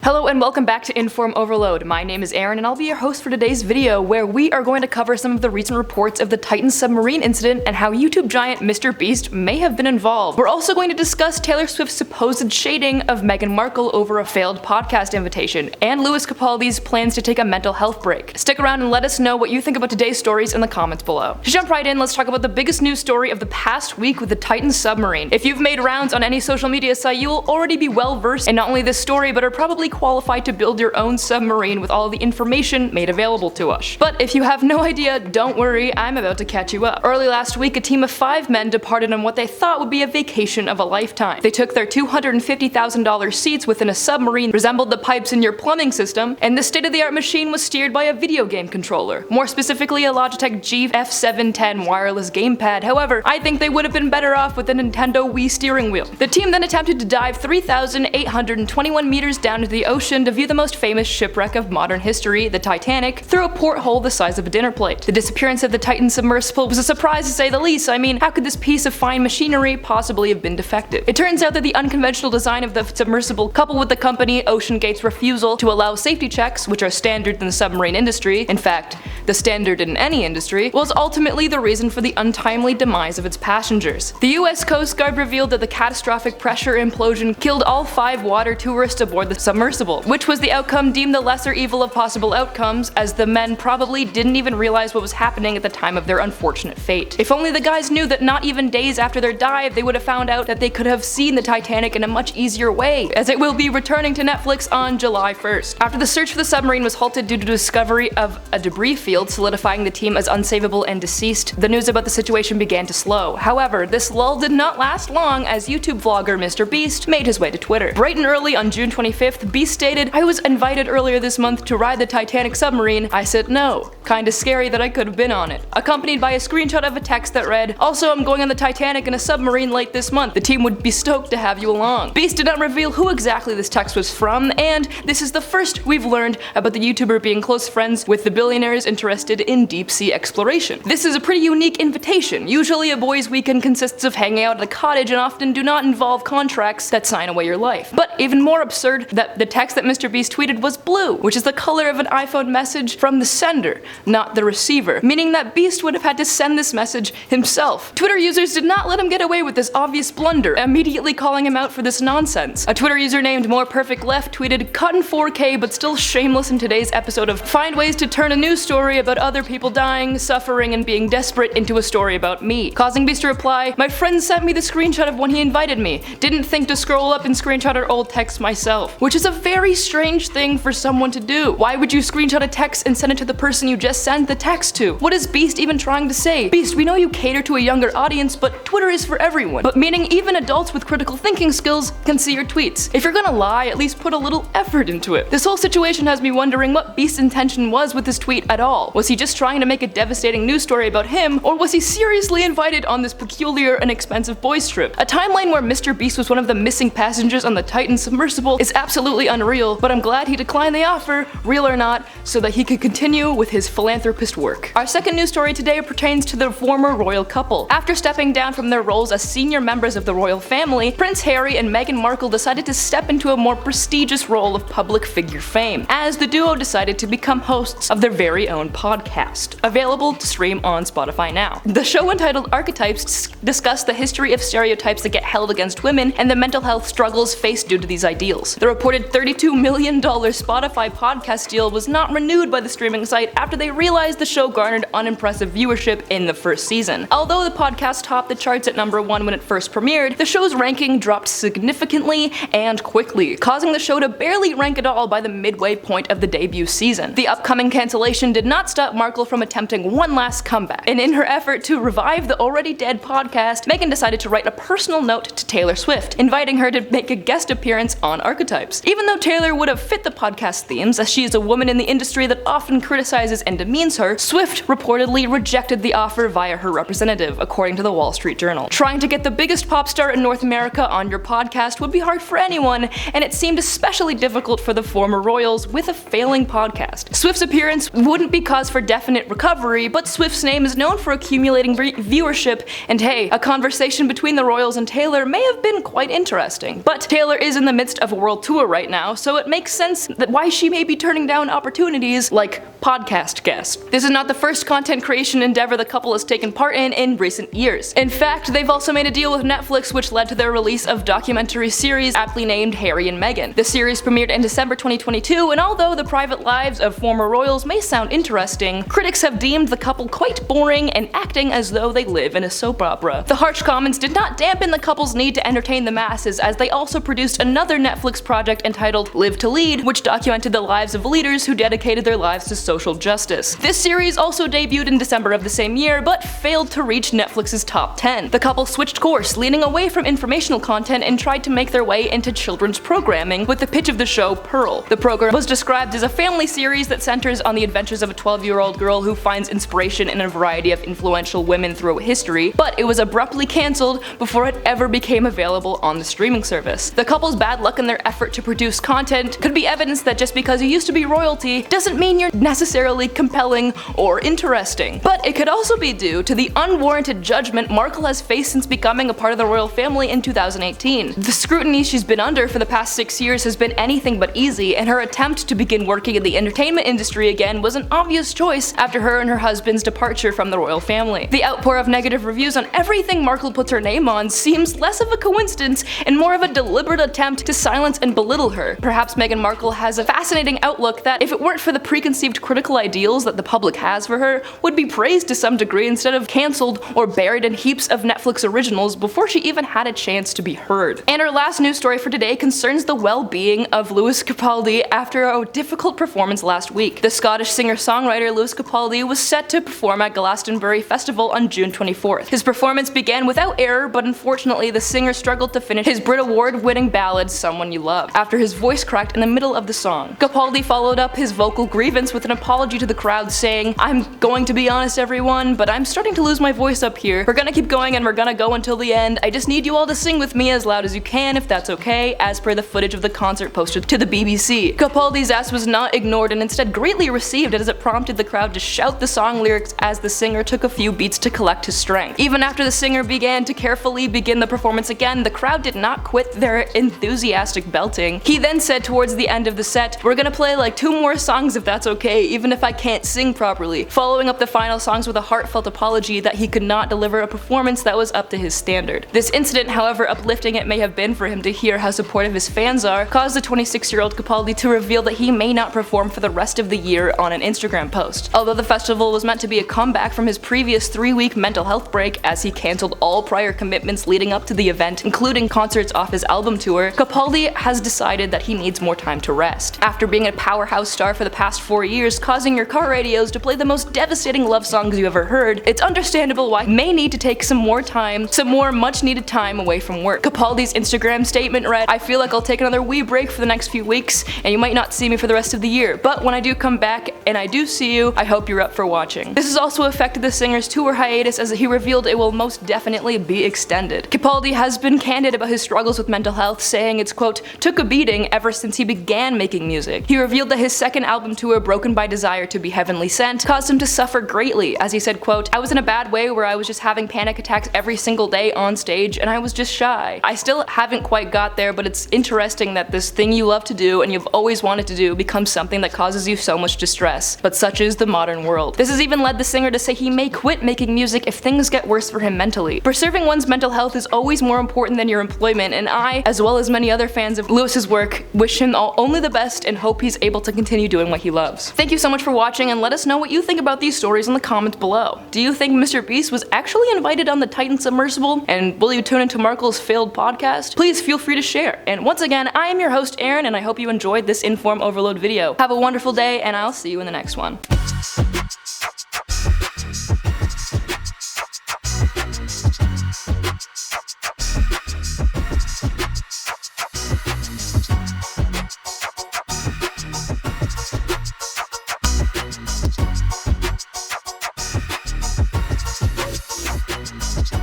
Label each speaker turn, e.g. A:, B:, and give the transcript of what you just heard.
A: Hello and welcome back to InformOverload. My name is Aaron and I'll be your host for today's video, where we are going to cover some of the recent reports of the Titan submarine incident and how YouTube giant MrBeast may have been involved. We're also going to discuss Taylor Swift's supposed shading of Meghan Markle over a failed podcast invitation, and Lewis Capaldi's plans to take a mental health break. Stick around and let us know what you think about today's stories in the comments below. To jump right in, let's talk about the biggest news story of the past week with the Titan submarine. If you've made rounds on any social media site, you will already be well versed in not only this story, but are probably qualified to build your own submarine with all of the information made available to us. But if you have no idea, don't worry, I'm about to catch you up. Early last week, a team of 5 men departed on what they thought would be a vacation of a lifetime. They took their $250,000 seats within a submarine resembled the pipes in your plumbing system, and this state-of-the-art machine was steered by a video game controller, more specifically a Logitech G F710 wireless gamepad. However, I think they would have been better off with a Nintendo Wii steering wheel. The team then attempted to dive 3,821 meters down into the ocean to view the most famous shipwreck of modern history, the Titanic, through a porthole the size of a dinner plate. The disappearance of the Titan submersible was a surprise to say the least. I mean, how could this piece of fine machinery possibly have been defective? It turns out that the unconventional design of the submersible, coupled with the company OceanGate's refusal to allow safety checks, which are standard in the submarine industry, in fact, the standard in any industry, was ultimately the reason for the untimely demise of its passengers. The US Coast Guard revealed that the catastrophic pressure implosion killed all 5 water tourists aboard the submersible, which was the outcome deemed the lesser evil of possible outcomes, as the men probably didn't even realize what was happening at the time of their unfortunate fate. If only the guys knew that not even days after their dive, they would have found out that they could have seen the Titanic in a much easier way, as it will be returning to Netflix on July 1st. After the search for the submarine was halted due to the discovery of a debris field solidifying the team as unsavable and deceased, the news about the situation began to slow. However, this lull did not last long, as YouTube vlogger MrBeast made his way to Twitter. Bright and early on June 25th, Beast stated, "I was invited earlier this month to ride the Titanic submarine. I said no. Kinda scary that I could have been on it." Accompanied by a screenshot of a text that read, "Also, I'm going on the Titanic in a submarine late this month. The team would be stoked to have you along." Beast did not reveal who exactly this text was from, and this is the first we've learned about the YouTuber being close friends with the billionaires interested in deep sea exploration. This is a pretty unique invitation. Usually a boys' weekend consists of hanging out at a cottage and often do not involve contracts that sign away your life. But even more absurd, that the text that MrBeast tweeted was blue, which is the color of an iPhone message from the sender, not the receiver, meaning that Beast would have had to send this message himself. Twitter users did not let him get away with this obvious blunder, immediately calling him out for this nonsense. A Twitter user named More Perfect Left tweeted, "Cut in 4K but still shameless in today's episode of find ways to turn a news story about other people dying, suffering, and being desperate into a story about me," causing Beast to reply, "My friend sent me the screenshot of when he invited me. Didn't think to scroll up and screenshot our old text myself," which is a very strange thing for someone to do. Why would you screenshot a text and send it to the person you just sent the text to? What is Beast even trying to say? Beast, we know you cater to a younger audience, but Twitter is for everyone. But meaning even adults with critical thinking skills can see your tweets. If you're gonna lie, at least put a little effort into it. This whole situation has me wondering what Beast's intention was with this tweet at all. Was he just trying to make a devastating news story about him, or was he seriously invited on this peculiar and expensive boys trip? A timeline where MrBeast was one of the missing passengers on the Titan submersible is absolutely unreal, but I'm glad he declined the offer, real or not, so that he could continue with his philanthropist work. Our second news story today pertains to the former royal couple. After stepping down from their roles as senior members of the royal family, Prince Harry and Meghan Markle decided to step into a more prestigious role of public figure fame, as the duo decided to become hosts of their very own podcast, available to stream on Spotify now. The show, entitled Archetypes, discussed the history of stereotypes that get held against women and the mental health struggles faced due to these ideals. The reported $32 million Spotify podcast deal was not renewed by the streaming site after they realized the show garnered unimpressive viewership in the first season. Although the podcast topped the charts at #1 when it first premiered, the show's ranking dropped significantly and quickly, causing the show to barely rank at all by the midway point of the debut season. The upcoming cancellation did not stop Markle from attempting one last comeback, and in her effort to revive the already dead podcast, Meghan decided to write a personal note to Taylor Swift, inviting her to make a guest appearance on Archetypes. Even though Taylor would have fit the podcast themes, as she is a woman in the industry that often criticizes and demeans her, Swift reportedly rejected the offer via her representative, according to the Wall Street Journal. Trying to get the biggest pop star in North America on your podcast would be hard for anyone, and it seemed especially difficult for the former royals with a failing podcast. Swift's appearance wouldn't be cause for definite recovery, but Swift's name is known for accumulating viewership, and hey, a conversation between the royals and Taylor may have been quite interesting. But Taylor is in the midst of a world tour right right now, so it makes sense that why she may be turning down opportunities like podcast guest. This is not the first content creation endeavor the couple has taken part in recent years. In fact, they've also made a deal with Netflix which led to their release of documentary series aptly named Harry and Meghan. The series premiered in December 2022, and although the private lives of former royals may sound interesting, critics have deemed the couple quite boring and acting as though they live in a soap opera. The harsh comments did not dampen the couple's need to entertain the masses, as they also produced another Netflix project entitled Live to Lead, which documented the lives of leaders who dedicated their lives to social justice. This series also debuted in December of the same year, but failed to reach Netflix's top 10. The couple switched course, leaning away from informational content and tried to make their way into children's programming with the pitch of the show Pearl. The program was described as a family series that centers on the adventures of a 12-year-old girl who finds inspiration in a variety of influential women throughout history, but it was abruptly cancelled before it ever became available on the streaming service. The couple's bad luck in their effort to produce content could be evidence that just because you used to be royalty doesn't mean you're necessarily compelling or interesting. But it could also be due to the unwarranted judgment Markle has faced since becoming a part of the royal family in 2018. The scrutiny she's been under for the past 6 years has been anything but easy, and her attempt to begin working in the entertainment industry again was an obvious choice after her and her husband's departure from the royal family. The outpour of negative reviews on everything Markle puts her name on seems less of a coincidence and more of a deliberate attempt to silence and belittle her. Perhaps Meghan Markle has a fascinating outlook that, if it weren't for the preconceived critical ideals that the public has for her, would be praised to some degree instead of cancelled or buried in heaps of Netflix originals before she even had a chance to be heard. And our last news story for today concerns the well-being of Lewis Capaldi after a difficult performance last week. The Scottish singer-songwriter Lewis Capaldi was set to perform at Glastonbury Festival on June 24th. His performance began without error, but unfortunately the singer struggled to finish his Brit Award-winning ballad Someone You Love after his voice cracked in the middle of the song. Capaldi followed up his vocal grievance with an apology to the crowd, saying, "I'm going to be honest, everyone, but I'm starting to lose my voice up here. We're gonna keep going and we're gonna go until the end. I just need you all to sing with me as loud as you can, if that's okay," as per the footage of the concert posted to the BBC. Capaldi's ask was not ignored and instead greatly received, as it prompted the crowd to shout the song lyrics as the singer took a few beats to collect his strength. Even after the singer began to carefully begin the performance again, the crowd did not quit their enthusiastic belting. He then said towards the end of the set, "We're gonna play like 2 more songs if that's okay, even if I can't sing properly," following up the final songs with a heartfelt apology that he could not deliver a performance that was up to his standard. This incident, however uplifting it may have been for him to hear how supportive his fans are, caused the 26-year-old Capaldi to reveal that he may not perform for the rest of the year on an Instagram post. Although the festival was meant to be a comeback from his previous 3-week mental health break, as he cancelled all prior commitments leading up to the event, including concerts off his album tour, Capaldi has decided that he needs more time to rest. After being a powerhouse star for the past 4 years, causing your car radios to play the most devastating love songs you ever heard, it's understandable why he may need to take some more much needed time away from work. Capaldi's Instagram statement read, "I feel like I'll take another wee break for the next few weeks, and you might not see me for the rest of the year, but when I do come back, and I do see you, I hope you're up for watching." This has also affected the singer's tour hiatus, as he revealed it will most definitely be extended. Capaldi has been candid about his struggles with mental health, saying it's quote, "took a beating ever since he began making music." He revealed that his second album tour, Broken by Desire to Be Heavenly Sent, caused him to suffer greatly, as he said quote, "I was in a bad way where I was just having panic attacks every single day on stage, and I was just shy. I still haven't quite got there, but it's interesting that this thing you love to do and you've always wanted to do becomes something that causes you so much distress. But such is the modern world." This has even led the singer to say he may quit making music if things get worse for him mentally. Preserving one's mental health is always more important than your employment, and I, as well as many other fans of Lewis's work, wish him only the best and hope he's able to continue doing what he loves. Thank you so much for watching, and let us know what you think about these stories in the comments below. Do you think MrBeast was actually invited on the Titan submersible? And will you tune into Markle's failed podcast? Please feel free to share. And once again, I am your host Aaron, and I hope you enjoyed this Inform Overload video. Have a wonderful day, and I'll see you in the next one.